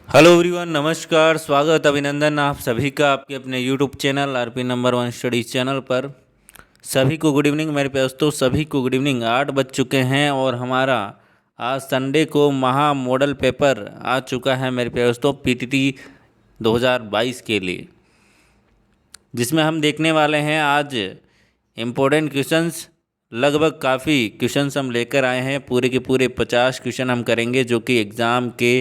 Hello everyone, नमस्कार, स्वागत, अभिनंदन आप सभी का आपके अपने YouTube channel RP number 1 studies channel पर। सभी को गुड इवनिंग मेरे दोस्तों, सभी को गुड इवनिंग। 8 बज चुके हैं और हमारा आज संडे को महा मॉडल पेपर आ चुका है मेरे दोस्तों, पीटीटी 2022 के लिए, जिसमें हम देखने वाले हैं आज इम्पोर्टेंट क्वेश्चंस। लगभग काफ़ी क्वेश्चंस हम लेकर आए हैं, पूरे के पूरे 50 क्वेश्चन हम करेंगे जो कि एग्ज़ाम के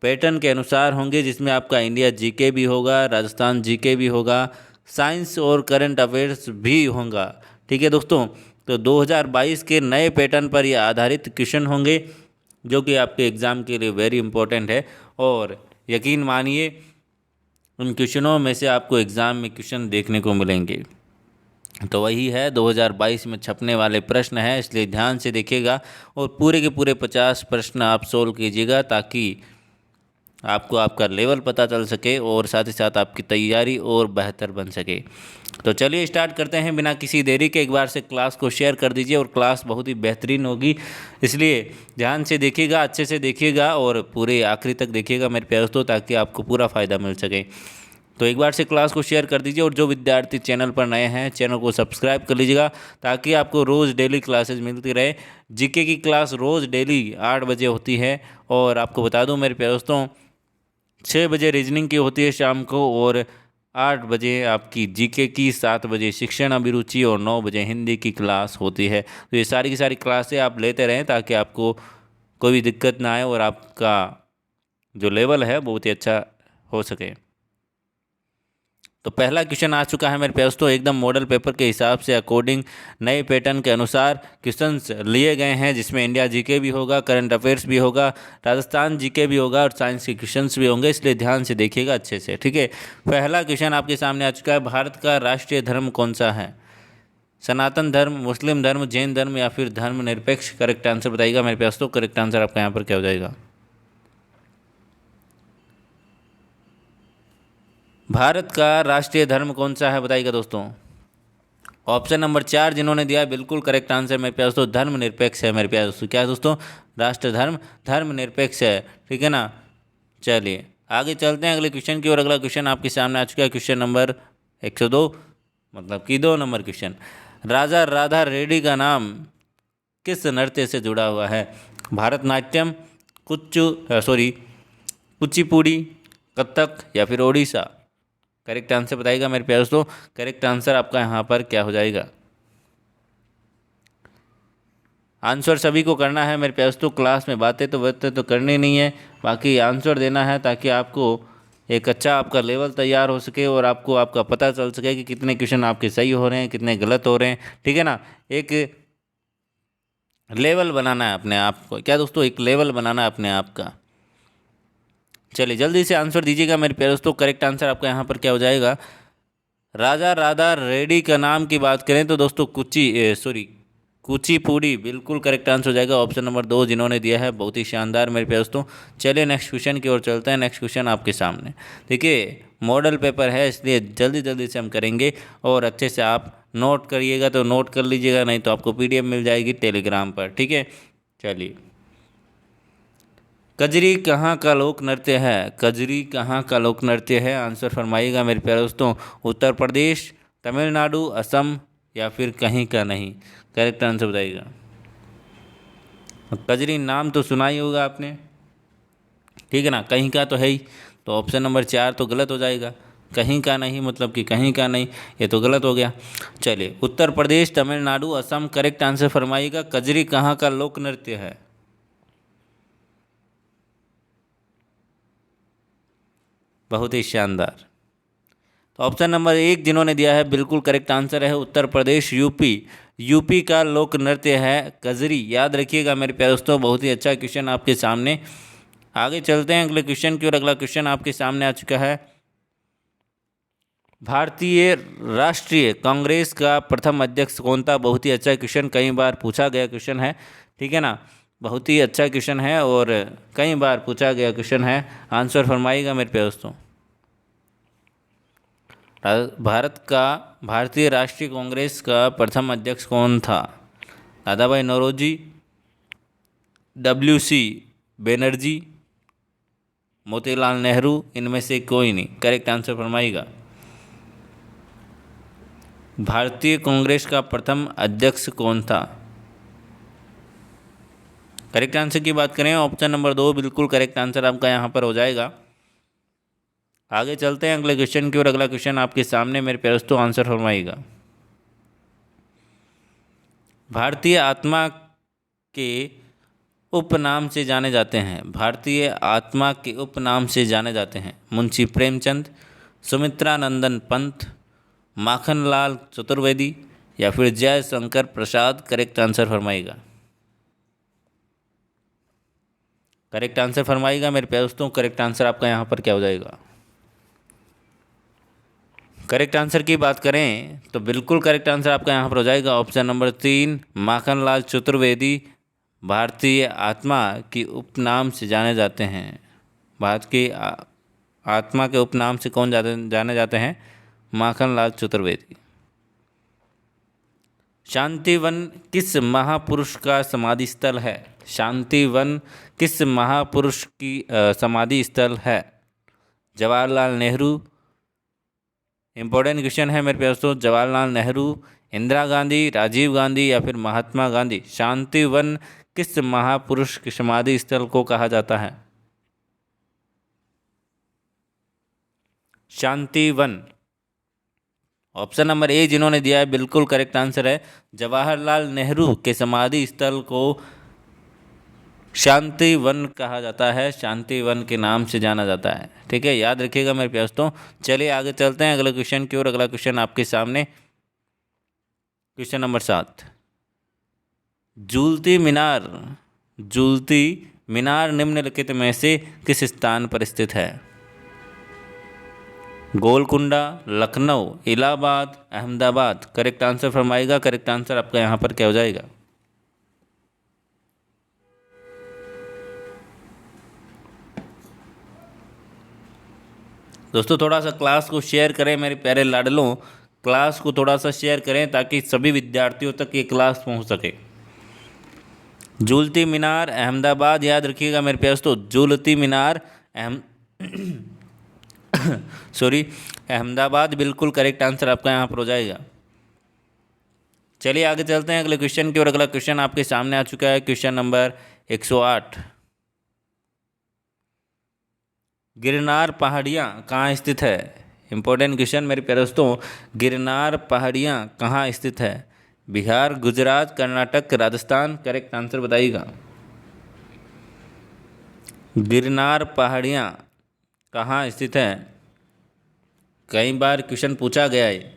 पैटर्न के अनुसार होंगे, जिसमें आपका इंडिया जीके भी होगा, राजस्थान जीके भी होगा, साइंस और करंट अफेयर्स भी होगा। ठीक है दोस्तों, तो 2022 के नए पैटर्न पर ये आधारित क्वेश्चन होंगे जो कि आपके एग्ज़ाम के लिए वेरी इंपॉर्टेंट है। और यकीन मानिए उन क्वेश्चनों में से आपको एग्ज़ाम में क्वेश्चन देखने को मिलेंगे। तो वही है 2022 में छपने वाले प्रश्न हैं, इसलिए ध्यान से देखिएगा और पूरे के पूरे 50 प्रश्न आप सोल्व कीजिएगा, ताकि आपको आपका लेवल पता चल सके और साथ ही साथ आपकी तैयारी और बेहतर बन सके। तो चलिए स्टार्ट करते हैं बिना किसी देरी के। एक बार से क्लास को शेयर कर दीजिए, और क्लास बहुत ही बेहतरीन होगी, इसलिए ध्यान से देखिएगा, अच्छे से देखिएगा और पूरे आखिरी तक देखिएगा मेरे प्यारे दोस्तों, ताकि आपको पूरा फ़ायदा मिल सके। तो एक बार से क्लास को शेयर कर दीजिए, और जो विद्यार्थी चैनल पर नए हैं चैनल को सब्सक्राइब कर लीजिएगा, ताकि आपको रोज़ डेली क्लासेस मिलती रहे। जीके की क्लास रोज़ डेली 8 बजे होती है, और आपको बता दूं मेरे प्यारे दोस्तों, 6 बजे रीजनिंग की होती है शाम को, और 8 बजे आपकी जीके की, 7 बजे शिक्षण अभिरुचि और 9 बजे हिंदी की क्लास होती है। तो ये सारी की सारी क्लासें आप लेते रहें, ताकि आपको कोई भी दिक्कत ना आए और आपका जो लेवल है बहुत ही अच्छा हो सके। तो पहला क्वेश्चन आ चुका है मेरे पास, तो एकदम मॉडल पेपर के हिसाब से अकॉर्डिंग नए पैटर्न के अनुसार क्वेश्चंस लिए गए हैं, जिसमें इंडिया जीके भी होगा, करंट अफेयर्स भी होगा, राजस्थान जीके भी होगा और साइंस के क्वेश्चंस भी होंगे, इसलिए ध्यान से देखिएगा अच्छे से। ठीक है, पहला क्वेश्चन आपके सामने आ चुका है। भारत का राष्ट्रीय धर्म कौन सा है? सनातन धर्म, मुस्लिम धर्म, जैन धर्म या फिर धर्मनिरपेक्ष? करेक्ट आंसर बताइएगा मेरे पास। तो करेक्ट आंसर आपका यहाँ पर क्या हो जाएगा? भारत का राष्ट्रीय धर्म कौन सा है बताइएगा दोस्तों। ऑप्शन नंबर 4 जिन्होंने दिया है, बिल्कुल करेक्ट आंसर मेरे प्यारे दोस्तों, धर्मनिरपेक्ष है मेरे प्यारे दोस्तों। क्या है दोस्तों? राष्ट्र धर्म धर्मनिरपेक्ष है। ठीक है ना। चलिए आगे चलते हैं अगले क्वेश्चन की ओर। अगला क्वेश्चन आपके सामने आ चुका है, क्वेश्चन नंबर 102, मतलब कि 2 नंबर क्वेश्चन। राजा राधा रेड्डी का नाम किस नृत्य से जुड़ा हुआ है? भारतनाट्यम, कुचिपुड़ी, कथक या फिर ओडिशा? करेक्ट आंसर बताइएगा मेरे प्यारे दोस्तों। करेक्ट आंसर आपका यहाँ पर क्या हो जाएगा? आंसर सभी को करना है मेरे प्यारे दोस्तों, क्लास में बातें तो करनी नहीं है, बाकी आंसर देना है, ताकि आपको एक अच्छा आपका लेवल तैयार हो सके और आपको आपका पता चल सके कि कितने क्वेश्चन आपके सही हो रहे हैं, कितने गलत हो रहे हैं। ठीक है ना। एक लेवल बनाना है अपने आप को। क्या दोस्तों? एक लेवल बनाना है अपने आप का। चलिए जल्दी से आंसर दीजिएगा मेरे प्यारे दोस्तों। करेक्ट आंसर आपका यहाँ पर क्या हो जाएगा? राजा राधा रेड्डी का नाम की बात करें तो दोस्तों कुचिपुड़ी बिल्कुल करेक्ट आंसर हो जाएगा। ऑप्शन नंबर 2 जिन्होंने दिया है, बहुत ही शानदार मेरे प्यारे दोस्तों। चलिए नेक्स्ट क्वेश्चन की ओर चलते हैं। नेक्स्ट क्वेश्चन आपके सामने, देखिए मॉडल पेपर है, इसलिए जल्दी जल्दी से हम करेंगे, और अच्छे से आप नोट करिएगा तो नोट कर लीजिएगा, नहीं तो आपको पीडीएफ मिल जाएगी टेलीग्राम पर। ठीक है। चलिए, कजरी कहाँ का लोक नृत्य है? कजरी कहाँ का लोक नृत्य है? आंसर फरमाइएगा मेरे प्यारे दोस्तों। उत्तर प्रदेश, तमिलनाडु, असम या फिर कहीं का नहीं? करेक्ट आंसर बताइएगा। कजरी नाम तो सुना ही होगा आपने, ठीक है ना। कहीं का तो है ही, तो ऑप्शन नंबर 4 तो गलत हो जाएगा। कहीं का नहीं मतलब कि कहीं का नहीं, ये तो गलत हो गया। चलिए, उत्तर प्रदेश, तमिलनाडु, असम, करेक्ट आंसर फरमाइएगा। कजरी कहाँ का लोक नृत्य है? बहुत ही शानदार। तो ऑप्शन नंबर 1 जिन्होंने दिया है, बिल्कुल करेक्ट आंसर है उत्तर प्रदेश, यूपी का लोक नृत्य है कजरी। याद रखिएगा मेरे प्यारे दोस्तों, बहुत ही अच्छा क्वेश्चन आपके सामने। आगे चलते हैं अगले क्वेश्चन की ओर। अगला क्वेश्चन आपके सामने आ चुका है। भारतीय राष्ट्रीय कांग्रेस का प्रथम अध्यक्ष कौन था? बहुत ही अच्छा क्वेश्चन, कई बार पूछा गया क्वेश्चन है। ठीक है ना। बहुत ही अच्छा क्वेश्चन है और कई बार पूछा गया क्वेश्चन है। आंसर फरमाइएगा मेरे प्यारे दोस्तों। भारतीय राष्ट्रीय कांग्रेस का प्रथम अध्यक्ष कौन था? दादा भाई नौरोजी, WC बनर्जी, मोतीलाल नेहरू, इनमें से कोई नहीं। करेक्ट आंसर फरमाइएगा। भारतीय कांग्रेस का प्रथम अध्यक्ष कौन था? करेक्ट आंसर की बात करें, ऑप्शन नंबर 2 बिल्कुल करेक्ट आंसर आपका यहाँ पर हो जाएगा। आगे चलते हैं अगले क्वेश्चन की ओर। अगला क्वेश्चन आपके सामने मेरे प्यारे दोस्तों, आंसर फरमाइएगा। भारतीय आत्मा के उपनाम से जाने जाते हैं, भारतीय आत्मा के उपनाम से जाने जाते हैं मुंशी प्रेमचंद, सुमित्रा नंदन पंत, माखनलाल चतुर्वेदी या फिर जयशंकर प्रसाद। करेक्ट आंसर फरमाइएगा। करेक्ट आंसर फरमाइएगा मेरे प्यारे दोस्तों। करेक्ट आंसर आपका यहाँ पर क्या हो जाएगा? करेक्ट आंसर की बात करें तो बिल्कुल करेक्ट आंसर आपका यहाँ पर हो जाएगा ऑप्शन नंबर 3 माखनलाल चतुर्वेदी भारतीय आत्मा की उपनाम से जाने जाते हैं। भारत की आत्मा के उपनाम से कौन जाने जाते हैं? माखनलाल चतुर्वेदी। शांतिवन किस महापुरुष का समाधि स्थल है? शांतिवन किस महापुरुष की समाधि स्थल है? जवाहरलाल नेहरू, इंपॉर्टेंट क्वेश्चन है मेरे प्यारे दोस्तों। जवाहरलाल नेहरू, इंदिरा गांधी, राजीव गांधी या फिर महात्मा गांधी। शांतिवन किस महापुरुष के समाधि स्थल को कहा जाता है? शांतिवन। ऑप्शन नंबर ए जिन्होंने दिया है बिल्कुल करेक्ट आंसर है। जवाहरलाल नेहरू के समाधि स्थल को शांतिवन कहा जाता है, शांतिवन के नाम से जाना जाता है। ठीक है, याद रखिएगा मेरे प्यारे दोस्तों। चलिए आगे चलते हैं अगले क्वेश्चन की ओर। अगला क्वेश्चन आपके सामने, क्वेश्चन नंबर 7। झूलती मीनार निम्नलिखित में से किस स्थान पर स्थित है? गोलकुंडा, लखनऊ, इलाहाबाद, अहमदाबाद। करेक्ट आंसर फरमाइएगा। करेक्ट आंसर आपका यहाँ पर क्या हो जाएगा? दोस्तों थोड़ा सा क्लास को शेयर करें मेरे प्यारे लाडलों, क्लास को थोड़ा सा शेयर करें ताकि सभी विद्यार्थियों तक ये क्लास पहुंच सके। झूलती मीनार अहमदाबाद, याद रखिएगा मेरे प्यारे दोस्तों। झूलती मीनार अहमदाबाद बिल्कुल करेक्ट आंसर आपका यहाँ पर हो जाएगा। चलिए आगे चलते हैं अगले क्वेश्चन की ओर। अगला क्वेश्चन आपके सामने आ चुका है, क्वेश्चन नंबर 108। गिरनार पहाड़ियाँ कहाँ स्थित है? इंपॉर्टेंट क्वेश्चन मेरे प्यारे दोस्तों। गिरनार पहाड़ियाँ कहाँ स्थित है? बिहार, गुजरात, कर्नाटक, राजस्थान। करेक्ट आंसर बताइएगा। गिरनार पहाड़ियाँ कहाँ स्थित है? कई बार क्वेश्चन पूछा गया है।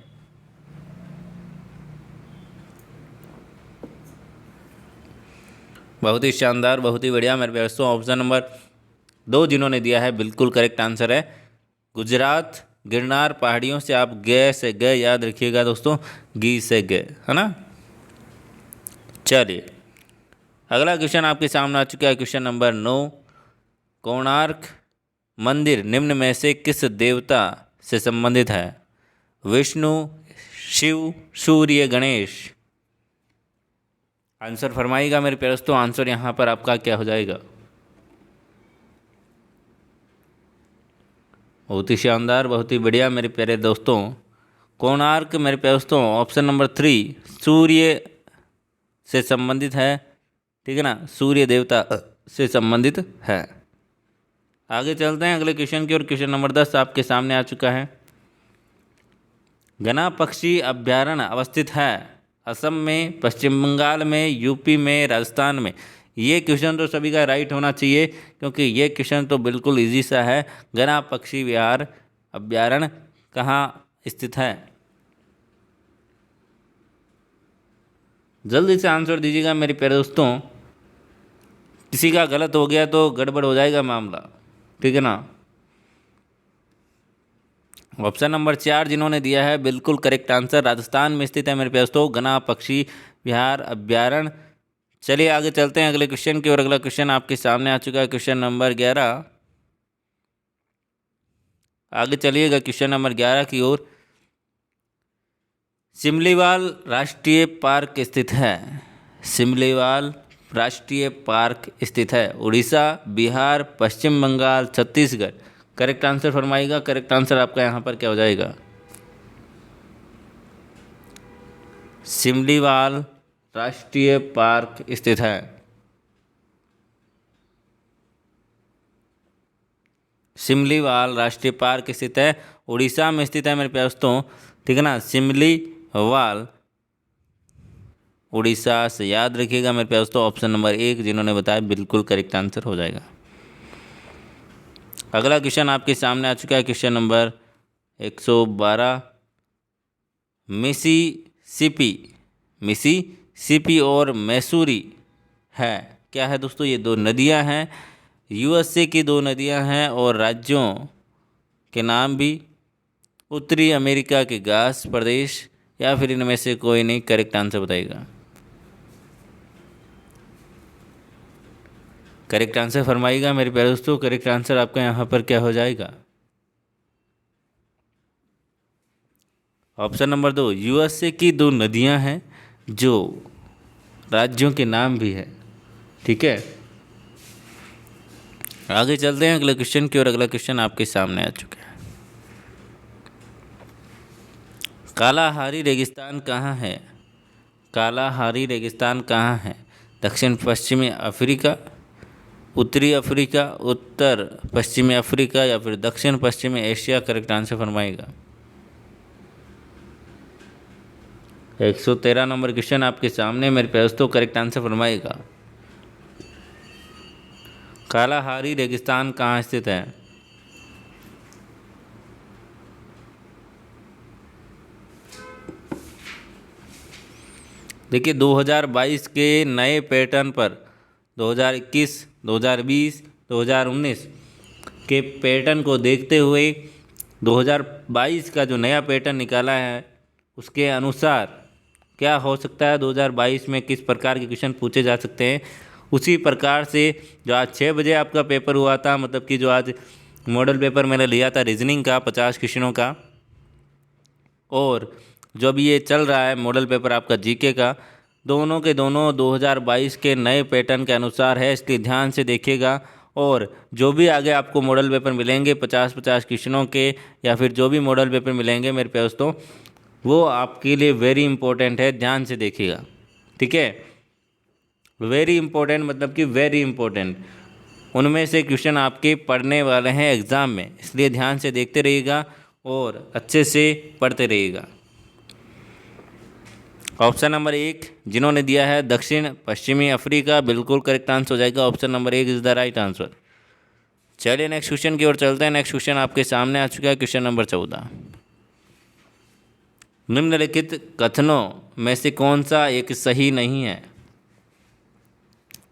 बहुत ही शानदार, बहुत ही बढ़िया मेरे प्यारे दोस्तों। ऑप्शन नंबर 2 जिन्होंने दिया है बिल्कुल करेक्ट आंसर है गुजरात। गिरनार पहाड़ियों से आप गए से गए याद रखिएगा दोस्तों, गी से गए, है ना। चलिए अगला क्वेश्चन आपके सामने आ चुका है, क्वेश्चन नंबर 9। कोणार्क मंदिर निम्न में से किस देवता से संबंधित है? विष्णु, शिव, सूर्य, गणेश। आंसर फरमाइएगा मेरे प्यारे दोस्तों। आंसर यहाँ पर आपका क्या हो जाएगा? बहुत ही शानदार, बहुत ही बढ़िया मेरे प्यारे दोस्तों। कोणार्क मेरे प्यारे दोस्तों ऑप्शन नंबर 3 सूर्य से संबंधित है। ठीक है ना, सूर्य देवता से संबंधित है। आगे चलते हैं अगले क्वेश्चन की ओर। क्वेश्चन नंबर 10 आपके सामने आ चुका है। गना पक्षी अभ्यारण्य अवस्थित है असम में, पश्चिम बंगाल में, यूपी में, राजस्थान में। ये क्वेश्चन तो सभी का राइट होना चाहिए क्योंकि ये क्वेश्चन तो बिल्कुल इजी सा है। गना पक्षी विहार अभ्यारण्य कहाँ स्थित है? जल्दी से आंसर दीजिएगा मेरे प्यारे दोस्तों। किसी का गलत हो गया तो गड़बड़ हो जाएगा मामला, ठीक है ना। ऑप्शन नंबर 4 जिन्होंने दिया है बिल्कुल करेक्ट आंसर, राजस्थान में स्थित है मेरे प्यारे दोस्तों गना पक्षी विहार अभ्यारण्य। चलिए आगे चलते हैं अगले क्वेश्चन की ओर। अगला क्वेश्चन आपके सामने आ चुका है, क्वेश्चन नंबर 11। आगे चलिएगा क्वेश्चन नंबर 11 की ओर। सिमलीवाल राष्ट्रीय पार्क स्थित है। सिमलीवाल राष्ट्रीय पार्क स्थित है? उड़ीसा, बिहार, पश्चिम बंगाल, छत्तीसगढ़। करेक्ट आंसर फरमाइएगा। करेक्ट आंसर आपका यहाँ पर क्या हो जाएगा? सिमलीवाल राष्ट्रीय पार्क स्थित है। सिमलीवाल राष्ट्रीय पार्क स्थित है, उड़ीसा में स्थित है मेरे प्यारे दोस्तों, ठीक है ना। सिमलीवाल उड़ीसा से याद रखिएगा मेरे प्यारे दोस्तों। ऑप्शन नंबर 1 जिन्होंने बताया बिल्कुल करेक्ट आंसर हो जाएगा। अगला क्वेश्चन आपके सामने आ चुका है, क्वेश्चन नंबर 112। मिसिसिपी और मैसूरी है, क्या है दोस्तों? ये दो नदियां हैं, यूएसए की दो नदियां हैं और राज्यों के नाम भी उत्तरी अमेरिका के घास प्रदेश, या फिर इनमें से कोई नहीं। करेक्ट आंसर बताइएगा। करेक्ट आंसर फरमाइएगा मेरे प्यारे दोस्तों। करेक्ट आंसर आपका यहाँ पर क्या हो जाएगा? ऑप्शन नंबर 2, यूएसए की दो नदियां हैं जो राज्यों के नाम भी है, ठीक है। आगे चलते हैं अगले क्वेश्चन की ओर। अगला क्वेश्चन आपके सामने आ चुका है। कालाहारी रेगिस्तान कहाँ है? कालाहारी रेगिस्तान कहाँ है? दक्षिण पश्चिमी अफ्रीका, उत्तरी अफ्रीका, उत्तर पश्चिमी अफ्रीका, या फिर दक्षिण पश्चिमी एशिया। करेक्ट आंसर फरमाइएगा। 113 नंबर क्वेश्चन आपके सामने मेरे प्यारे दोस्तों। Correct answer फरमाइएगा। कालाहारी रेगिस्तान कहाँ स्थित है? देखिए 2022 के नए पैटर्न पर 2021, 2020, 2019 के पैटर्न को देखते हुए 2022 का जो नया पैटर्न निकाला है उसके अनुसार क्या हो सकता है, 2022 में किस प्रकार के क्वेश्चन पूछे जा सकते हैं, उसी प्रकार से जो आज 6 बजे आपका पेपर हुआ था, मतलब कि जो आज मॉडल पेपर मैंने लिया था रीजनिंग का 50 क्वेश्चनों का, और जो अभी ये चल रहा है मॉडल पेपर आपका जीके का, दोनों के दोनों 2022 के नए पैटर्न के अनुसार है, इसलिए ध्यान से देखिएगा। और जो भी आगे आपको मॉडल पेपर मिलेंगे 50-50 क्वेश्चनों के, या फिर जो भी मॉडल पेपर मिलेंगे मेरे प्यारे दोस्तों, वो आपके लिए वेरी इंपॉर्टेंट है, ध्यान से देखिएगा, ठीक है। वेरी इंपॉर्टेंट मतलब कि वेरी इंपॉर्टेंट, उनमें से क्वेश्चन आपके पढ़ने वाले हैं एग्ज़ाम में, इसलिए ध्यान से देखते रहिएगा और अच्छे से पढ़ते रहिएगा। ऑप्शन नंबर 1 जिन्होंने दिया है दक्षिण पश्चिमी अफ्रीका, बिल्कुल करेक्ट आंसर हो जाएगा। Option number 1 is the right answer. चलिए नेक्स्ट क्वेश्चन की ओर चलते हैं। नेक्स्ट क्वेश्चन आपके सामने आ चुका है, क्वेश्चन नंबर 14। निम्नलिखित कथनों में से कौन सा एक सही नहीं है?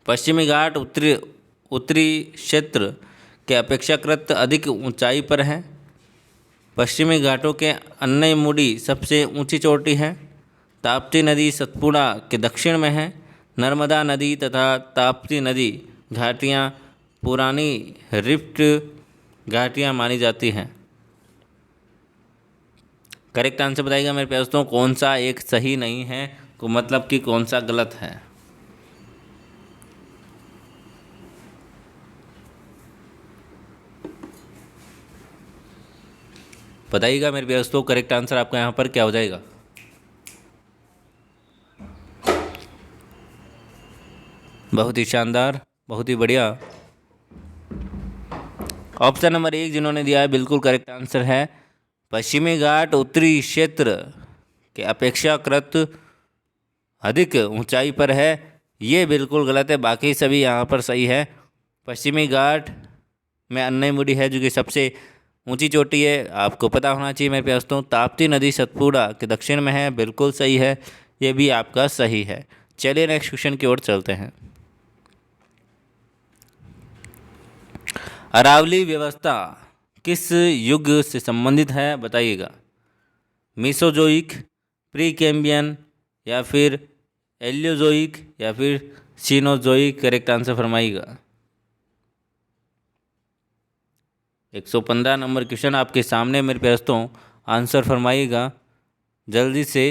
पश्चिमी घाट उत्तरी क्षेत्र के अपेक्षाकृत अधिक ऊंचाई पर है। पश्चिमी घाटों के अन्नैमुडी सबसे ऊंची चोटी है। ताप्ती नदी सतपुड़ा के दक्षिण में है। नर्मदा नदी तथा ताप्ती नदी घाटियाँ पुरानी रिफ्ट घाटियाँ मानी जाती हैं। करेक्ट आंसर बताइएगा मेरे प्यारे दोस्तों, कौन सा एक सही नहीं है, को मतलब कि कौन सा गलत है। बताइएगा मेरे प्यारे दोस्तों, करेक्ट आंसर आपका यहाँ पर क्या हो जाएगा? बहुत ही शानदार, बहुत ही बढ़िया। ऑप्शन नंबर 1 जिन्होंने दिया है बिल्कुल करेक्ट आंसर है। पश्चिमी घाट उत्तरी क्षेत्र के अपेक्षाकृत अधिक ऊंचाई पर है, ये बिल्कुल गलत है। बाकी सभी यहाँ पर सही है। पश्चिमी घाट में अन्नैमुडी है जो कि सबसे ऊंची चोटी है, आपको पता होना चाहिए मेरे प्यारे दोस्तों। ताप्ती नदी सतपुड़ा के दक्षिण में है, बिल्कुल सही है, ये भी आपका सही है। चलिए नेक्स्ट क्वेश्चन की ओर चलते हैं। अरावली व्यवस्था किस युग से संबंधित है बताइएगा? मीसोजोइक, प्री कैम्बियन, या फिर एलियोजोइक, या फिर सीनोजोइक। करेक्ट आंसर फरमाइएगा। 115 नंबर क्वेश्चन आपके सामने मेरे प्यारे दोस्तों, आंसर फरमाइएगा जल्दी से।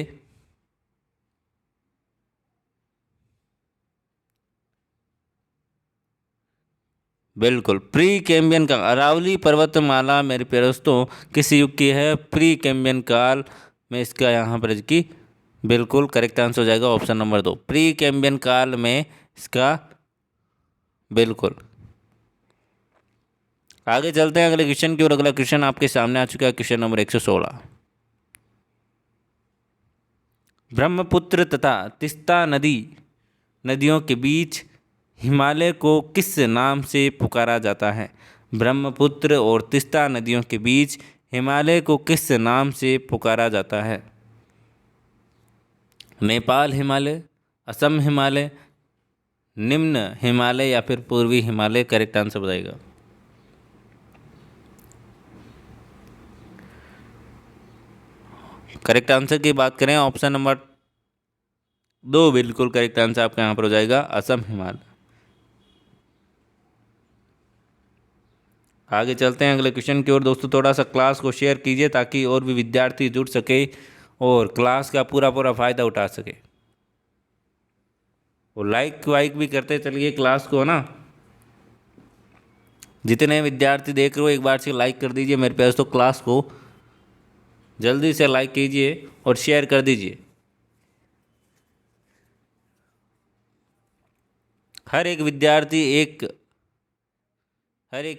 बिल्कुल, प्री कैम्बियन काल। अरावली पर्वतमाला मेरे प्यारे दोस्तों किस युग की है? प्री कैम्बियन काल में इसका यहाँ पर की बिल्कुल करेक्ट आंसर हो जाएगा ऑप्शन नंबर 2, प्री कैम्बियन काल में इसका। बिल्कुल। आगे चलते हैं अगले क्वेश्चन की ओर। अगला क्वेश्चन आपके सामने आ चुका है, क्वेश्चन नंबर 116। ब्रह्मपुत्र तथा तिस्ता नदियों के बीच हिमालय को किस नाम से पुकारा जाता है? ब्रह्मपुत्र और तिस्ता नदियों के बीच हिमालय को किस नाम से पुकारा जाता है? नेपाल हिमालय, असम हिमालय, निम्न हिमालय या फिर पूर्वी हिमालय? करेक्ट आंसर बताइएगा। करेक्ट आंसर की बात करें ऑप्शन नंबर 2 बिल्कुल करेक्ट आंसर आपका यहाँ पर हो जाएगा असम हिमालय। आगे चलते हैं अगले क्वेश्चन की ओर। दोस्तों थोड़ा सा क्लास को शेयर कीजिए ताकि और भी विद्यार्थी जुड़ सके और क्लास का पूरा फ़ायदा उठा सके। और लाइक वाइक भी करते चलिए क्लास को ना। जितने विद्यार्थी देख रहे हो एक बार से लाइक कर दीजिए मेरे पास, तो क्लास को जल्दी से लाइक कीजिए और शेयर कर दीजिए। हर एक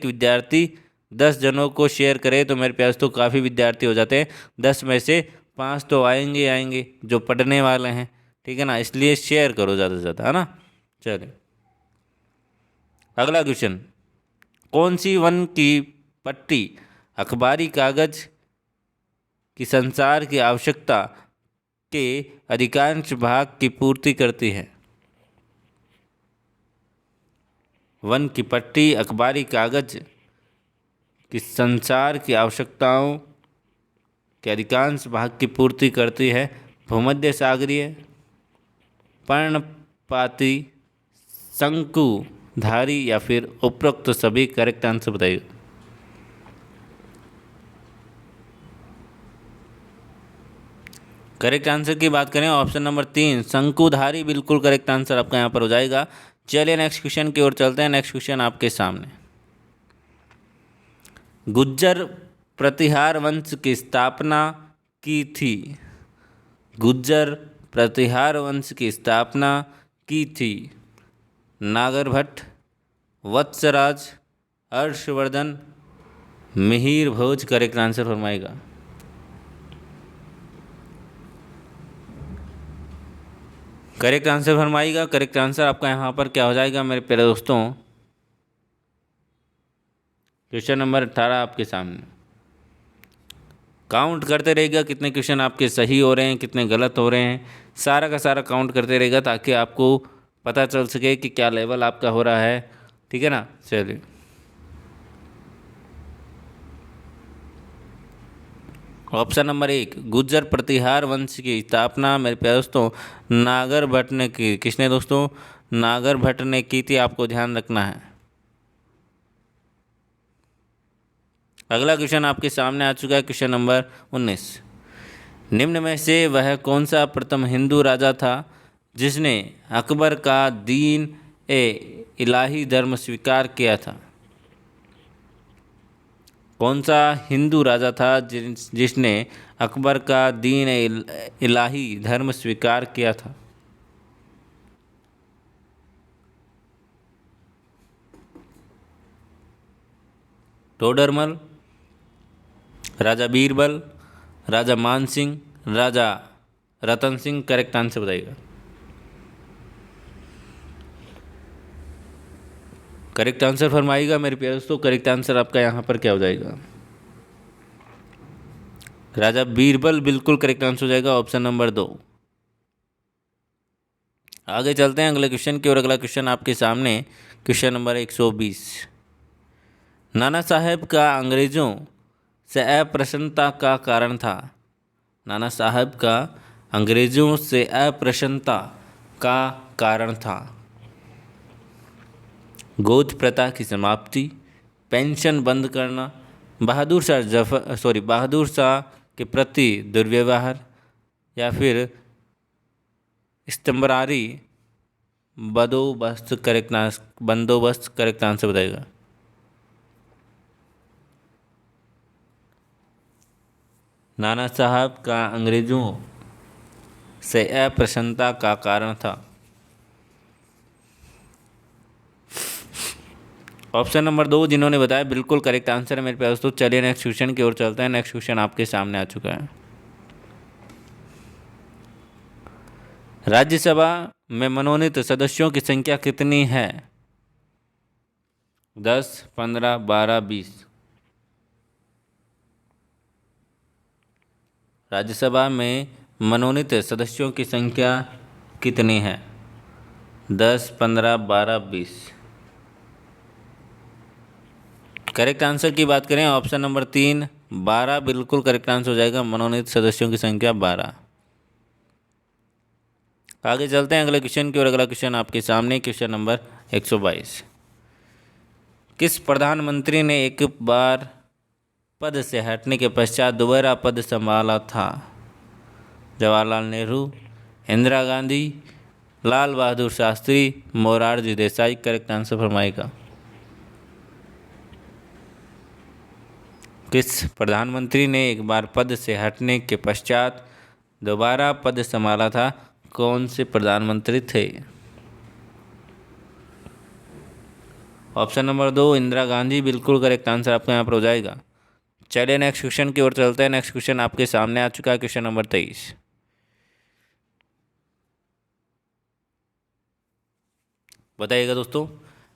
विद्यार्थी 10 जनों को शेयर करे तो मेरे पास तो काफ़ी विद्यार्थी हो जाते हैं। 10 में से 5 तो आएंगे जो पढ़ने वाले हैं, ठीक है ना। इसलिए शेयर करो ज़्यादा से ज़्यादा, है ना। चलिए अगला क्वेश्चन। कौन सी वन की पट्टी अखबारी कागज की संसार की आवश्यकता के अधिकांश भाग की पूर्ति करती है? वन की पट्टी अखबारी कागज की संसार की आवश्यकताओं के अधिकांश भाग की पूर्ति करती है? भूमध्य सागरीय, पर्णपाती, शंकुधारी या फिर उपरोक्त सभी? करेक्ट आंसर बताइए। करेक्ट आंसर की बात करें ऑप्शन नंबर 3 शंकुधारी बिल्कुल करेक्ट आंसर आपका यहाँ पर हो जाएगा। चलिए नेक्स्ट क्वेश्चन की ओर चलते हैं। नेक्स्ट क्वेश्चन आपके सामने। गुज्जर प्रतिहार वंश की स्थापना की थी? गुज्जर प्रतिहार वंश की स्थापना की थी? नागरभट्ट, वत्सराज, हर्षवर्धन, मिहिर भोज? करेक्ट आंसर फरमाएगा। करेक्ट आंसर फरमाइएगा। करेक्ट आंसर आपका यहाँ पर क्या हो जाएगा मेरे प्यारे दोस्तों? क्वेश्चन नंबर 18 आपके सामने। काउंट करते रहेगा कितने क्वेश्चन आपके सही हो रहे हैं, कितने गलत हो रहे हैं। सारा का सारा काउंट करते रहेगा ताकि आपको पता चल सके कि क्या लेवल आपका हो रहा है, ठीक है ना। चलिए ऑप्शन नंबर 1 गुज्जर प्रतिहार वंश की स्थापना मेरे प्यारे दोस्तों नागरभट्ट ने की। किसने दोस्तों? नागरभट्ट ने की थी, आपको ध्यान रखना है। अगला क्वेश्चन आपके सामने आ चुका है, क्वेश्चन नंबर 19। निम्न में से वह कौन सा प्रथम हिंदू राजा था जिसने अकबर का दीन ए इलाही धर्म स्वीकार किया था? कौन सा हिंदू राजा था जिसने अकबर का दीन इलाही धर्म स्वीकार किया था? टोडरमल, राजा बीरबल, राजा मानसिंह, राजा रतन सिंह? करेक्ट आंसर बताइएगा। करेक्ट आंसर फरमाइएगा मेरे प्यारे दोस्तों। करेक्ट आंसर आपका यहाँ पर क्या हो जाएगा? राजा बीरबल बिल्कुल करेक्ट आंसर हो जाएगा, ऑप्शन नंबर 2। आगे चलते हैं अगले क्वेश्चन की ओर। अगला क्वेश्चन आपके सामने, क्वेश्चन नंबर 120। नाना साहेब का अंग्रेजों से अप्रसन्नता का कारण था? नाना साहब का अंग्रेजों से अप्रसन्नता का कारण था? गोद प्रथा की समाप्ति, पेंशन बंद करना, बहादुर शाह के प्रति दुर्व्यवहार या फिर इस्तमरारी बंदोबस्त? करेक्ट आंसर बताइएगा। नाना साहब का अंग्रेजों से अप्रसन्नता का कारण था? ऑप्शन नंबर 2 जिन्होंने बताया बिल्कुल करेक्ट आंसर है मेरे पास। तो चलिए नेक्स्ट क्वेश्चन की ओर चलते हैं। नेक्स्ट क्वेश्चन आपके सामने आ चुका है। राज्यसभा में मनोनीत सदस्यों की संख्या कितनी है? 10, 15, 12, 20। राज्यसभा में मनोनीत सदस्यों की संख्या कितनी है? 10, 15, 12, 20। करेक्ट आंसर की बात करें ऑप्शन नंबर 3 12 बिल्कुल करेक्ट आंसर हो जाएगा। मनोनीत सदस्यों की संख्या 12। आगे चलते हैं अगले क्वेश्चन की ओर। अगला क्वेश्चन आपके सामने क्वेश्चन नंबर 122। किस प्रधानमंत्री ने एक बार पद से हटने के पश्चात दोबारा पद संभाला था? जवाहरलाल नेहरू, इंदिरा गांधी, लाल बहादुर शास्त्री, मोरारजी देसाई। करेक्ट आंसर फरमाएगा। किस प्रधानमंत्री ने एक बार पद से हटने के पश्चात दोबारा पद संभाला था? कौन से प्रधानमंत्री थे? ऑप्शन नंबर 2 इंदिरा गांधी बिल्कुल करेक्ट आंसर आपका यहाँ पर हो जाएगा। चलिए नेक्स्ट क्वेश्चन की ओर चलते हैं। नेक्स्ट क्वेश्चन आपके सामने आ चुका है क्वेश्चन नंबर 23। बताइएगा दोस्तों,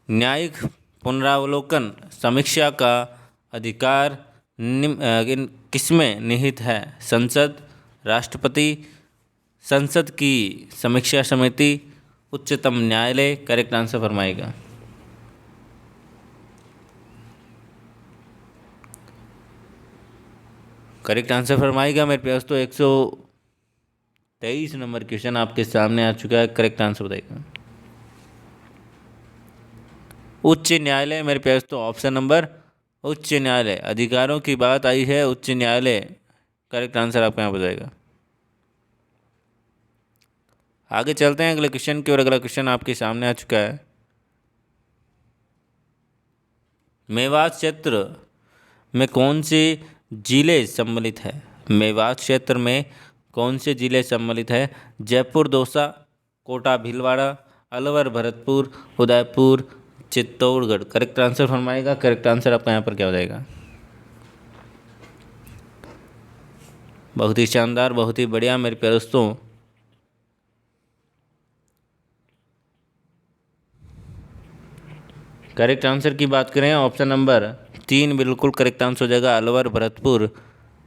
न्यायिक पुनरावलोकन समीक्षा का अधिकार किसमें निहित है? संसद, राष्ट्रपति, संसद की समीक्षा समिति, उच्चतम न्यायालय। करेक्ट आंसर फरमाएगा। करेक्ट आंसर फरमाएगा मेरे पास। तो 123 नंबर क्वेश्चन आपके सामने आ चुका है। करेक्ट आंसर बताइएगा। उच्च न्यायालय मेरे पास। तो ऑप्शन नंबर उच्च न्यायालय, अधिकारों की बात आई है उच्च न्यायालय। करेक्ट आंसर आपका यहाँ बताएगा। आगे चलते हैं अगले क्वेश्चन की ओर। अगला क्वेश्चन आपके सामने आ चुका है। मेवात क्षेत्र में कौन से जिले सम्मिलित है? मेवात क्षेत्र में कौन से जिले सम्मिलित है? जयपुर, दौसा, कोटा, भीलवाड़ा, अलवर, भरतपुर, उदयपुर, चित्तौड़गढ़। करेक्ट आंसर फरमाएगा। करेक्ट आंसर आपका यहाँ पर क्या हो जाएगा? बहुत ही शानदार, बहुत ही बढ़िया मेरे प्यारे दोस्तों। करेक्ट आंसर की बात करें ऑप्शन नंबर 3 बिल्कुल करेक्ट आंसर हो जाएगा। अलवर, भरतपुर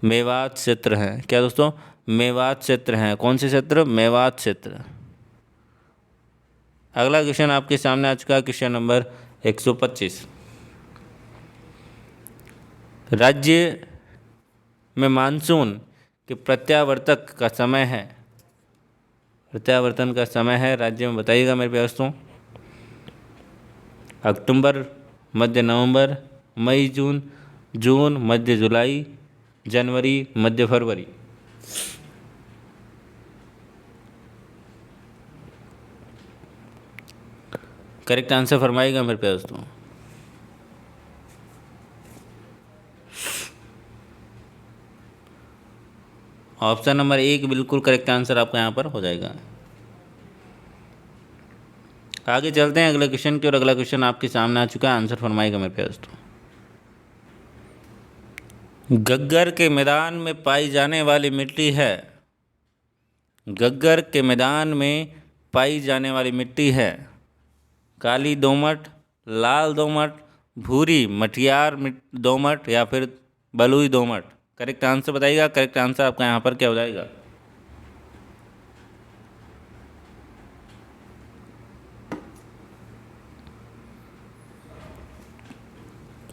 मेवात क्षेत्र हैं। क्या दोस्तों? मेवात क्षेत्र हैं। कौन से क्षेत्र? मेवात क्षेत्र। अगला क्वेश्चन आपके सामने आ चुका है क्वेश्चन नंबर 125। राज्य में मानसून के प्रत्यावर्तक का समय है। प्रत्यावर्तन का समय है राज्य में, बताइएगा मेरे प्यारे दोस्तों। अक्टूबर, मध्य नवंबर, मई जून, जून मध्य जुलाई, जनवरी मध्य फरवरी। करेक्ट आंसर फरमाइएगा मेरे प्यारे दोस्तों। ऑप्शन नंबर 1 बिल्कुल करेक्ट आंसर आपका यहाँ पर हो जाएगा। आगे चलते हैं अगले क्वेश्चन की और अगला क्वेश्चन आपके सामने आ चुका है। आंसर फरमाइएगा मेरे प्यारे दोस्तों। गग्गर के मैदान में पाई जाने वाली मिट्टी है। गग्गर के मैदान में पाई जाने वाली मिट्टी है काली दोमट, लाल दोमट, भूरी मटियार दोमट या फिर बलुई दोमट। करेक्ट आंसर बताइएगा। करेक्ट आंसर आपका यहाँ पर क्या हो जाएगा?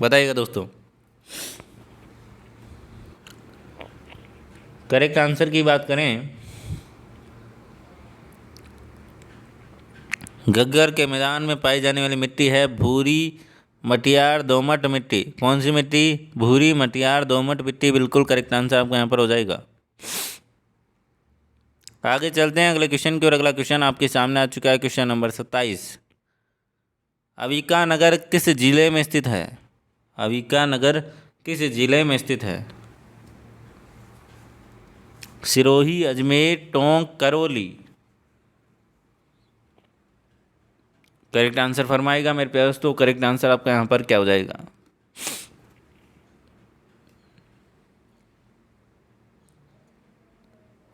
बताइएगा दोस्तों। करेक्ट आंसर की बात करें, गग्गर के मैदान में पाई जाने वाली मिट्टी है भूरी मटियार दोमट मिट्टी। कौन सी मिट्टी? भूरी मटियार दोमट मिट्टी। बिल्कुल करेक्ट आंसर आपको यहाँ पर हो जाएगा। आगे चलते हैं अगले क्वेश्चन की और अगला क्वेश्चन आपके सामने आ चुका है क्वेश्चन नंबर 27। अविका नगर किस जिले में स्थित है? अविका नगर किस जिले में स्थित है? सिरोही, अजमेर, टोंक, करौली। करेक्ट आंसर फरमाएगा मेरे प्यारे दोस्तों। करेक्ट आंसर आपका यहाँ पर क्या हो जाएगा?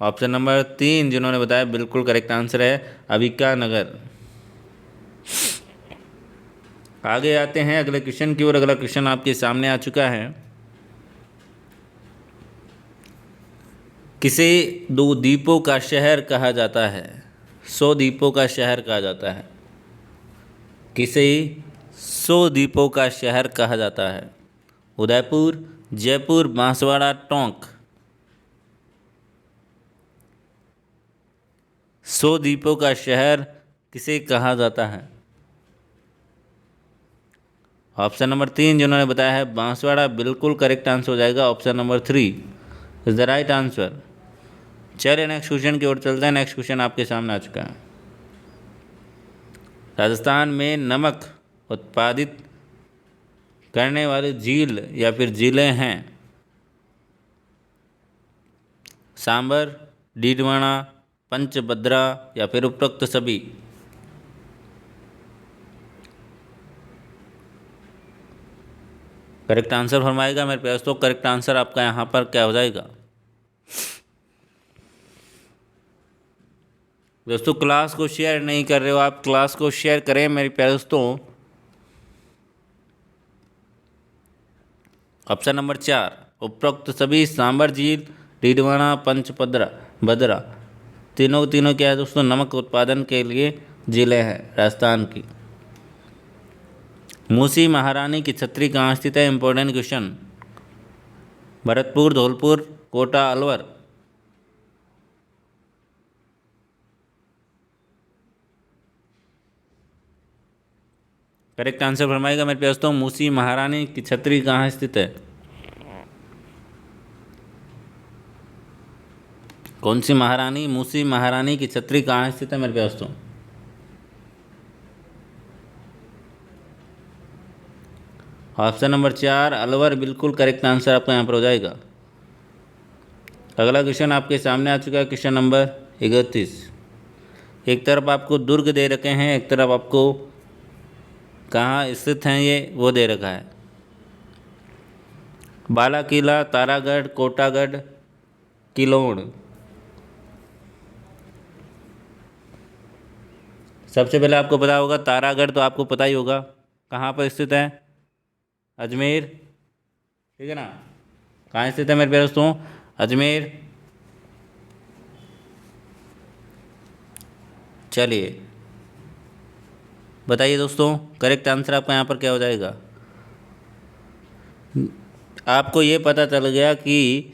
ऑप्शन नंबर 3 जिन्होंने बताया बिल्कुल करेक्ट आंसर है अबिका नगर। आगे आते हैं अगले क्वेश्चन की ओर। अगला क्वेश्चन आपके सामने आ चुका है। किसे 2 द्वीपों का शहर कहा जाता है? 100 द्वीपों का शहर कहा जाता है। किसे 100 द्वीपों का शहर कहा जाता है? उदयपुर, जयपुर, बांसवाड़ा, टोंक। 100 द्वीपों का शहर किसे कहा जाता है? ऑप्शन नंबर 3 जिन्होंने बताया है बांसवाड़ा, बिल्कुल करेक्ट आंसर हो जाएगा। Option number 3 is the right answer. चलिए नेक्स्ट क्वेश्चन की ओर चलते हैं। नेक्स्ट क्वेश्चन आपके सामने आ चुका है। राजस्थान में नमक उत्पादित करने वाली झील या फिर झीलें हैं? सांबर, डीडवाना, पंचभद्रा या फिर उपरोक्त सभी। करेक्ट आंसर फरमाएगा मेरे प्यारे दोस्तों। करेक्ट आंसर आपका यहाँ पर क्या हो जाएगा? दोस्तों क्लास को शेयर नहीं कर रहे हो आप, क्लास को शेयर करें मेरे प्यारे दोस्तों। ऑप्शन नंबर 4 उपरोक्त सभी सांबर झील, डीडवाना, पंचभद्रा भद्रा तीनों क्या है दोस्तों? नमक उत्पादन के लिए जिले हैं राजस्थान की। मूसी महारानी की छतरी कहाँ स्थित है? Important question. Bharatpur, Dholpur, Kota, Alwar. Correct answer फरमाएगा मेरे प्यारे दोस्तों। मूसी महारानी की छतरी कहाँ स्थित है? कौन सी महारानी? मूसी महारानी की छतरी कहाँ स्थित है मेरे प्यारे दोस्तों? ऑप्शन नंबर 4 अलवर, बिल्कुल करेक्ट आंसर आपका यहाँ पर हो जाएगा। अगला क्वेश्चन आपके सामने आ चुका है। Question number 31। एक तरफ आपको दुर्ग दे रखे हैं, एक तरफ आपको कहाँ स्थित हैं ये वो दे रखा है। बाला किला, तारागढ़, कोटागढ़, किलोड़। सबसे पहले आपको पता होगा तारागढ़, तो आपको पता ही होगा कहाँ पर स्थित है। अजमेर, ठीक है ना। कहाँ स्थित है मेरे प्यारे दोस्तों? अजमेर। चलिए बताइए दोस्तों, करेक्ट आंसर आपका यहाँ पर क्या हो जाएगा? आपको ये पता चल गया कि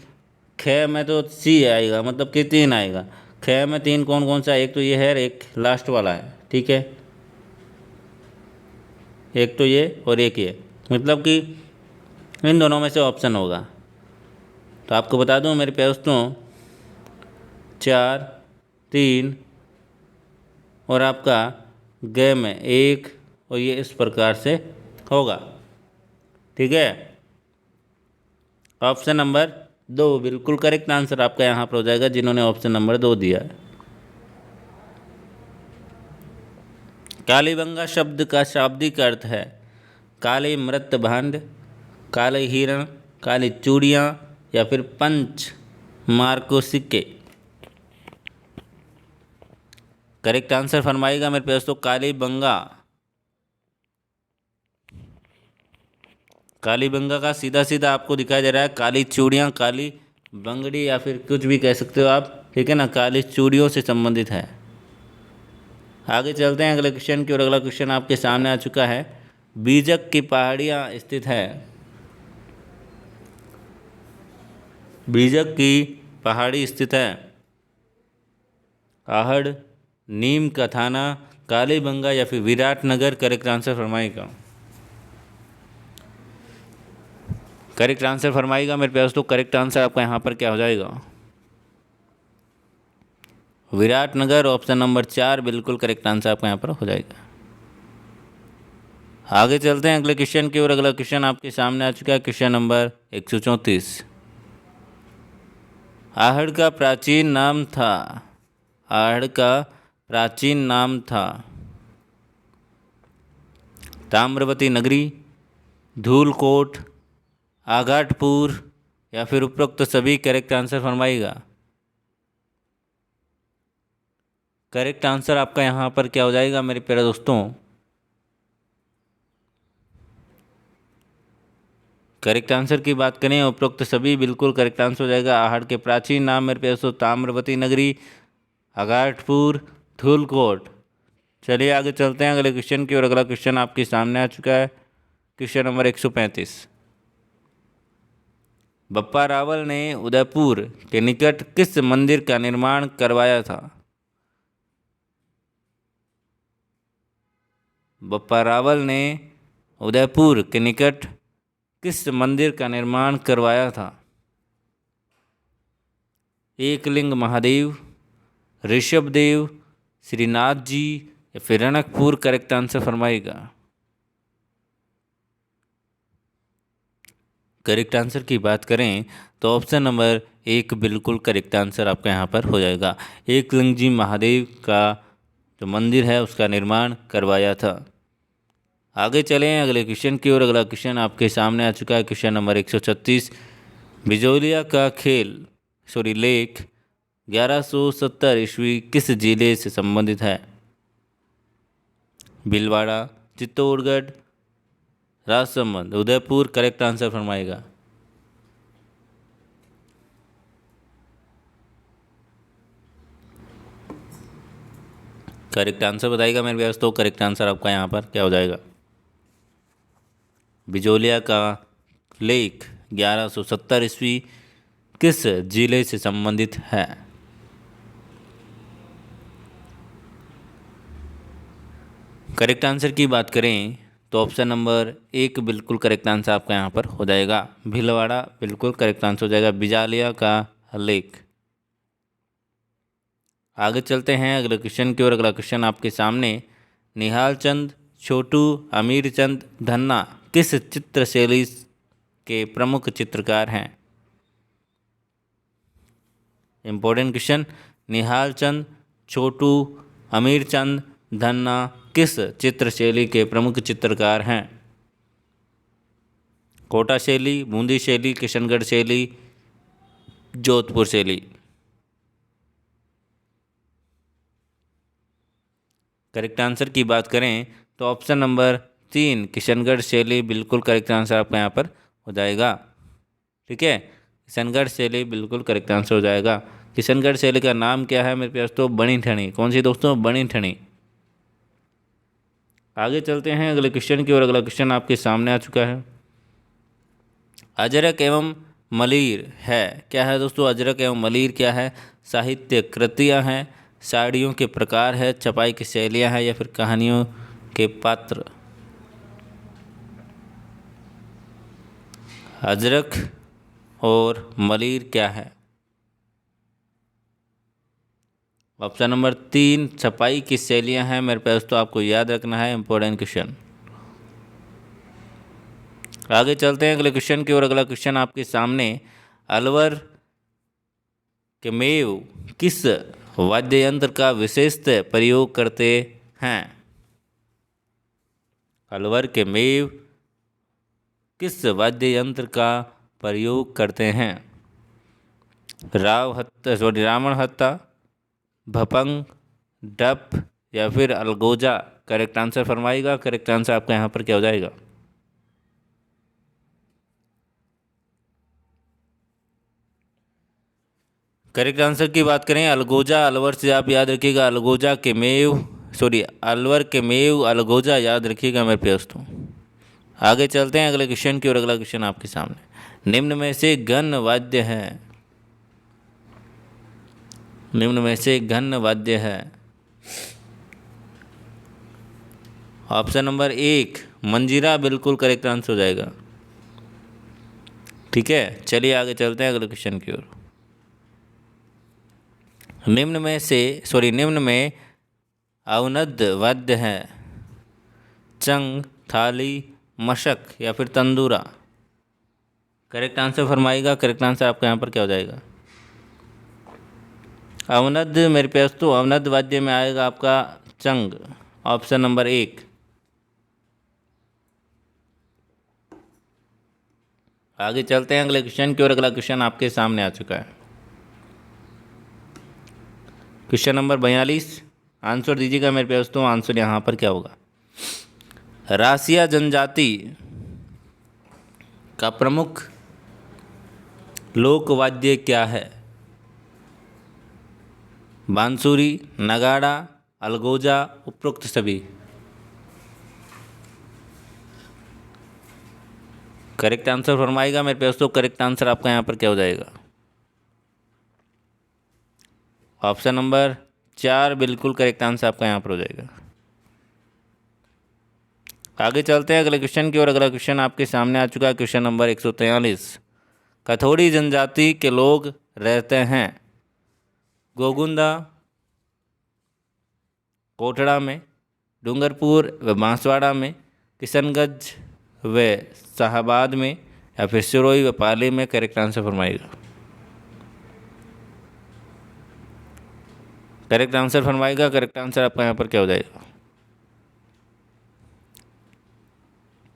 ख में तो सी आएगा, मतलब कि 3 आएगा। ख में 3 कौन कौन सा? एक तो ये है, एक लास्ट वाला है, ठीक है। एक तो ये और एक ये, मतलब कि इन दोनों में से ऑप्शन होगा। तो आपको बता दूं मेरे प्यारे दोस्तों, 4, 3 और आपका ग में 1 और ये इस प्रकार से होगा, ठीक है। ऑप्शन नंबर 2 बिल्कुल करेक्ट आंसर आपका यहाँ पर हो जाएगा, जिन्होंने ऑप्शन नंबर 2 दिया है। कालीबंगा शब्द का शाब्दिक अर्थ है काले मृत भांड, काले हिरण, काली चूड़ियाँ या फिर पंच मार्को सिक्के। करेक्ट आंसर फरमाइएगा मेरे प्यारे दोस्तों। कालीबंगा, कालीबंगा का सीधा सीधा आपको दिखाई दे रहा है काली चूड़ियाँ, काली बंगड़ी या फिर कुछ भी कह सकते हो आप, ठीक है ना। काली चूड़ियों से संबंधित है। आगे चलते हैं अगले क्वेश्चन की और। अगला क्वेश्चन आपके सामने आ चुका है। बीजक की पहाड़ियाँ स्थित है? बीजक की पहाड़ी स्थित है आहड़, नीम का थाना, कालीबंगा या फिर विराटनगर। करेक्ट आंसर फरमाइएगा। करेक्ट आंसर फरमाइएगा मेरे प्यारे दोस्तों। करेक्ट आंसर आपका यहाँ पर क्या हो जाएगा? विराटनगर, ऑप्शन नंबर 4 बिल्कुल करेक्ट आंसर आपका यहाँ पर हो जाएगा। आगे चलते हैं अगले क्वेश्चन की और। अगला क्वेश्चन आपके सामने आ चुका है। Question number 134। आहड़ का प्राचीन नाम था। आहड़ का प्राचीन नाम था ताम्रवती नगरी, धूलकोट, आगाटपुर या फिर उपरोक्त सभी। करेक्ट आंसर फरमाइएगा। करेक्ट आंसर आपका यहाँ पर क्या हो जाएगा मेरे प्यारे दोस्तों? करेक्ट आंसर की बात करें उपरोक्त सभी बिल्कुल करेक्ट आंसर हो जाएगा। आहड़ के प्राचीन नाम मेरे प्यारे दोस्तों ताम्रवती नगरी, आगाटपुर, धूलकोट। चलिए आगे चलते हैं अगले क्वेश्चन की और अगला क्वेश्चन आपके सामने आ चुका है। Question number 135। बप्पा रावल ने उदयपुर के निकट किस मंदिर का निर्माण करवाया था? बप्पा रावल ने उदयपुर के निकट किस मंदिर का निर्माण करवाया था? एकलिंग महादेव, ऋषभदेव, श्रीनाथ जी या फिर रणकपुर। करेक्ट आंसर फरमाइएगा। करेक्ट आंसर की बात करें तो ऑप्शन नंबर 1 बिल्कुल करेक्ट आंसर आपका यहाँ पर हो जाएगा। एकलिंग जी महादेव का जो मंदिर है उसका निर्माण करवाया था। आगे चलें अगले क्वेश्चन की और अगला क्वेश्चन आपके सामने आ चुका है। Question number 136। बिजोलिया का लेख 1170 ईस्वी किस जिले से संबंधित है? भीलवाड़ा, चित्तौड़गढ़, राजसमंद, उदयपुर। करेक्ट आंसर फरमाएगा। करेक्ट आंसर बताइएगा मेरे व्यास। तो करेक्ट आंसर आपका यहाँ पर क्या हो जाएगा? बिजोलिया का लेख 1170 ईस्वी किस जिले से संबंधित है? करेक्ट आंसर की बात करें तो ऑप्शन नंबर 1 बिल्कुल करेक्ट आंसर आपका यहाँ पर हो जाएगा। भीलवाड़ा बिल्कुल करेक्ट आंसर हो जाएगा। बिजालिया का लेख। आगे चलते हैं अगले क्वेश्चन की और अगला क्वेश्चन आपके सामने। निहाल चंद, छोटू, अमीर चंद, धन्ना किस चित्र शैली के प्रमुख चित्रकार हैं? Important question. निहाल चंद, छोटू, अमीर चंद, धन्ना किस चित्र शैली के प्रमुख चित्रकार हैं? कोटा शैली, बूंदी शैली, किशनगढ़ शैली, जोधपुर शैली। करेक्ट आंसर की बात करें तो ऑप्शन नंबर 3 किशनगढ़ शैली बिल्कुल करेक्ट आंसर आपका यहाँ पर हो जाएगा। ठीक है, किशनगढ़ शैली बिल्कुल करेक्ट आंसर हो जाएगा। किशनगढ़ शैली का नाम क्या है मेरे दोस्तों? बनी ठनी। कौन सी दोस्तों? बनी ठनी। आगे चलते हैं अगले क्वेश्चन की और अगला क्वेश्चन आपके सामने आ चुका है। अजरक एवं मलीर है क्या है दोस्तों? अजरक एवं मलीर क्या है? साहित्य कृतियाँ हैं, साड़ियों के प्रकार है, छपाई की शैलियाँ हैं या फिर कहानियों के पात्र? अजरक और मलीर क्या है? ऑप्शन नंबर 3 छपाई की शैलियाँ हैं मेरे पास। तो आपको याद रखना है, इंपॉर्टेंट क्वेश्चन। आगे चलते हैं अगले क्वेश्चन की और अगला क्वेश्चन आपके सामने। अलवर के मेव किस वाद्य यंत्र का विशेषतः प्रयोग करते हैं? अलवर के मेव किस वाद्य यंत्र का प्रयोग करते हैं? रावण हत्ता, भपंग, डप या फिर अलगोजा। करेक्ट आंसर फरमाइएगा। करेक्ट आंसर आपका यहाँ पर क्या हो जाएगा? करेक्ट आंसर की बात करें अलगोजा। अलवर से आप याद रखिएगा अलवर के मेव अलगोजा याद रखिएगा मेरे दोस्तों। आगे चलते हैं अगले क्वेश्चन की और अगला क्वेश्चन आपके सामने। निम्न में से घन वाद्य है। निम्न में से घन वाद्य है। ऑप्शन नंबर 1 मंजीरा बिल्कुल करेक्ट आंसर हो जाएगा। ठीक है, चलिए आगे चलते हैं अगले क्वेश्चन की ओर। निम्न में अवनद वाद्य है। चंग, थाली, मशक या फिर तंदूरा। करेक्ट आंसर फरमाइएगा। करेक्ट आंसर आपका यहाँ पर क्या हो जाएगा? अवनद मेरे दोस्तों, अवनद वाद्य में आएगा आपका चंग, ऑप्शन नंबर 1। आगे चलते हैं अगले क्वेश्चन की ओर। अगला क्वेश्चन आपके सामने आ चुका है, क्वेश्चन नंबर 42। आंसर दीजिएगा मेरे दोस्तों, आंसर यहाँ पर क्या होगा। रासिया जनजाति का प्रमुख लोक वाद्य क्या है। बांसुरी, नगाड़ा, अलगोजा, उपरोक्त सभी। करेक्ट आंसर फरमाएगा मेरे दोस्तों। करेक्ट आंसर आपका यहाँ पर क्या हो जाएगा, ऑप्शन नंबर 4 बिल्कुल करेक्ट आंसर आपका यहाँ पर हो जाएगा। आगे चलते हैं अगले क्वेश्चन की ओर। अगला क्वेश्चन आपके सामने आ चुका है, क्वेश्चन नंबर 143। कथोड़ी जनजाति के लोग रहते हैं गोगुंदा, कोटड़ा में, डूंगरपुर व बांसवाड़ा में, किशनगंज व शाहाबाद में, या फिर सिरोही व पाली में। करेक्ट आंसर फरमाइएगा। करेक्ट आंसर फरमाइएगा। करेक्ट आंसर आपका यहाँ पर क्या हो जाएगा।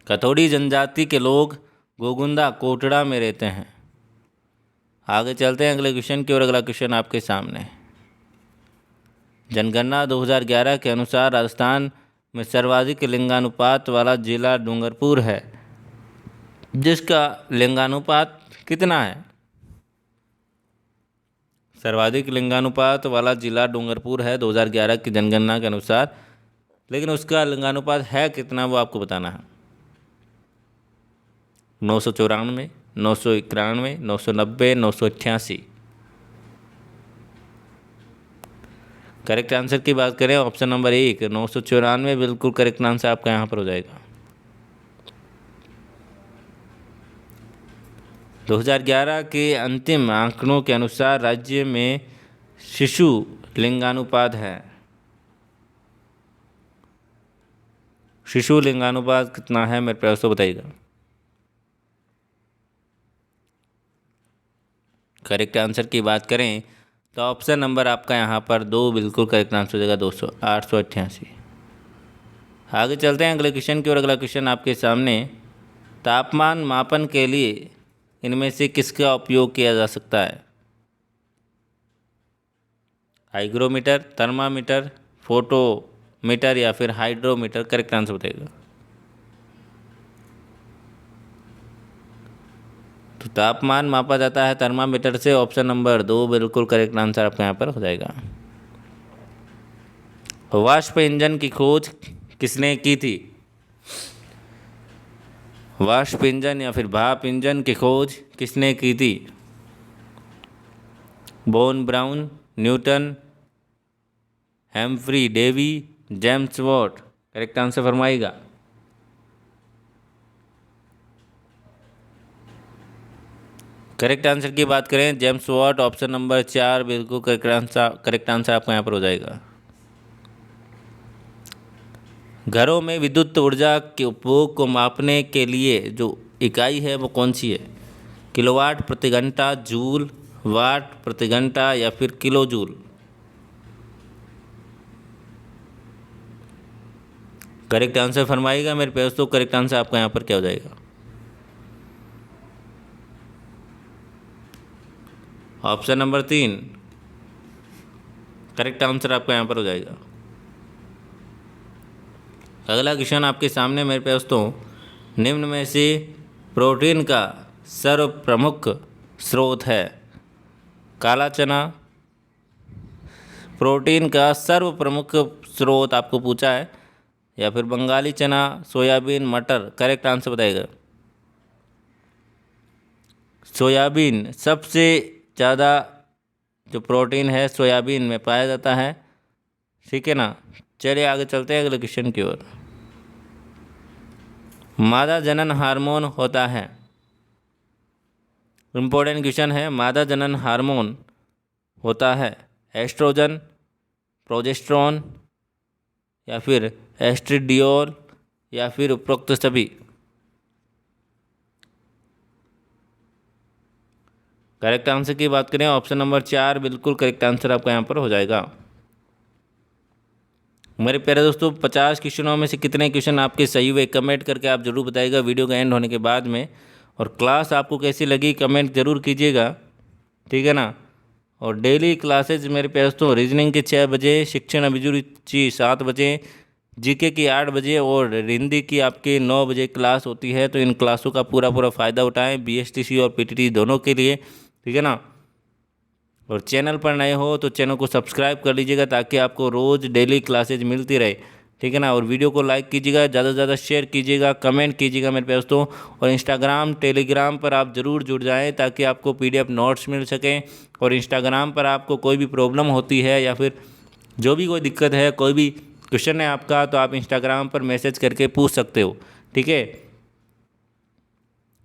कथोड़ी जनजाति के लोग गोगुंदा, कोटड़ा में रहते हैं। आगे चलते हैं अगले क्वेश्चन की ओर। अगला क्वेश्चन आपके सामने। जनगणना 2011 के अनुसार राजस्थान में सर्वाधिक लिंगानुपात वाला जिला डूंगरपुर है, जिसका लिंगानुपात कितना है। सर्वाधिक लिंगानुपात वाला जिला डूंगरपुर है 2011 की जनगणना के अनुसार, लेकिन उसका लिंगानुपात है कितना वो आपको बताना है। 994, 991, 990, 988। करेक्ट आंसर की बात करें, ऑप्शन नंबर 1 994 बिल्कुल करेक्ट आंसर आपका यहाँ पर हो जाएगा। 2011 के अंतिम आंकड़ों के अनुसार राज्य में शिशु लिंगानुपात है। शिशु लिंगानुपात कितना है मेरे पास तो बताइएगा। करेक्ट आंसर की बात करें तो ऑप्शन नंबर आपका यहाँ पर 2 बिल्कुल करेक्ट आंसर हो जाएगा, 888। आगे चलते हैं अगले क्वेश्चन की ओर। अगला क्वेश्चन आपके सामने। तापमान मापन के लिए इनमें से किसका उपयोग किया जा सकता है। हाइग्रोमीटर, थर्मामीटर, फोटोमीटर या फिर हाइड्रोमीटर। करेक्ट आंसर बताइएगा। तो तापमान मापा जाता है थर्मामीटर से, ऑप्शन नंबर 2 बिल्कुल करेक्ट आंसर आपका यहाँ पर हो जाएगा। वाष्प इंजन की खोज किसने की थी। वाष्प इंजन या फिर भाप इंजन की खोज किसने की थी। बोन Brown, Newton, Humphry Davy, James Watt. Correct answer फरमाइएगा। करेक्ट आंसर की बात करें जेम्स वॉट, ऑप्शन नंबर 4 बिल्कुल करेक्ट आंसर आपका यहाँ पर हो जाएगा। घरों में विद्युत ऊर्जा के उपभोग को मापने के लिए जो इकाई है वो कौन सी है। किलोवाट प्रति घंटा, जूल, वाट प्रति घंटा या फिर किलो जूल। करेक्ट आंसर फरमाइएगा मेरे पास तो करेक्ट आंसर आपका यहाँ पर क्या हो जाएगा, ऑप्शन नंबर 3 करेक्ट आंसर आपका यहाँ पर हो जाएगा। अगला क्वेश्चन आपके सामने मेरे पास तो निम्न में से प्रोटीन का सर्व प्रमुख स्रोत है। काला चना, प्रोटीन का सर्व प्रमुख स्रोत आपको पूछा है, या फिर बंगाली चना, सोयाबीन, मटर। करेक्ट आंसर बताइएगा। सोयाबीन सबसे ज़्यादा जो प्रोटीन है सोयाबीन में पाया जाता है, ठीक है ना। चलिए आगे चलते हैं अगले क्वेश्चन की ओर। मादा जनन हार्मोन होता है, इम्पोर्टेंट क्वेश्चन है। मादा जनन हार्मोन होता है एस्ट्रोजन, प्रोजेस्टेरोन या फिर एस्ट्रिडियोल या फिर उपरोक्त सभी। करेक्ट आंसर की बात करें ऑप्शन नंबर 4 बिल्कुल करेक्ट आंसर आपका यहाँ पर हो जाएगा। मेरे प्यारे दोस्तों 50 क्वेश्चनों में से कितने क्वेश्चन आपके सही हुए कमेंट करके आप ज़रूर बताइएगा वीडियो का एंड होने के बाद में। और क्लास आपको कैसी लगी कमेंट ज़रूर कीजिएगा, ठीक है ना। और डेली क्लासेज मेरे प्यारे दोस्तों रीजनिंग के 6 बजे, शिक्षण अभिरुचि 7 बजे, जीके की 8 बजे और हिंदी की आपके 9 बजे क्लास होती है। तो इन क्लासों का पूरा फ़ायदा उठाएं बीएसटीसी और पीटीटी दोनों के लिए, ठीक है ना। और चैनल पर नए हो तो चैनल को सब्सक्राइब कर लीजिएगा ताकि आपको रोज़ डेली क्लासेज मिलती रहे, ठीक है ना। और वीडियो को लाइक कीजिएगा, ज़्यादा से ज़्यादा शेयर कीजिएगा, कमेंट कीजिएगा मेरे प्यारे दोस्तों। और इंस्टाग्राम टेलीग्राम पर आप ज़रूर जुड़ जाएं ताकि आपको पीडीएफ नोट्स मिल सकें। और इंस्टाग्राम पर आपको कोई भी प्रॉब्लम होती है या फिर जो भी कोई दिक्कत है, कोई भी क्वेश्चन है आपका, तो आप इंस्टाग्राम पर मैसेज करके पूछ सकते हो, ठीक है।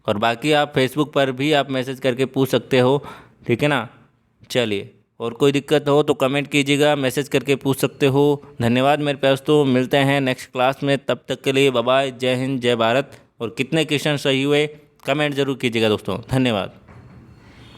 और बाकी आप फेसबुक पर भी आप मैसेज करके पूछ सकते हो, ठीक है ना। चलिए, और कोई दिक्कत हो तो कमेंट कीजिएगा, मैसेज करके पूछ सकते हो। धन्यवाद मेरे प्यारे दोस्तों, मिलते हैं नेक्स्ट क्लास में, तब तक के लिए बाय बाय, जय हिंद जय भारत। और कितने क्वेश्चन सही हुए कमेंट जरूर कीजिएगा दोस्तों, धन्यवाद।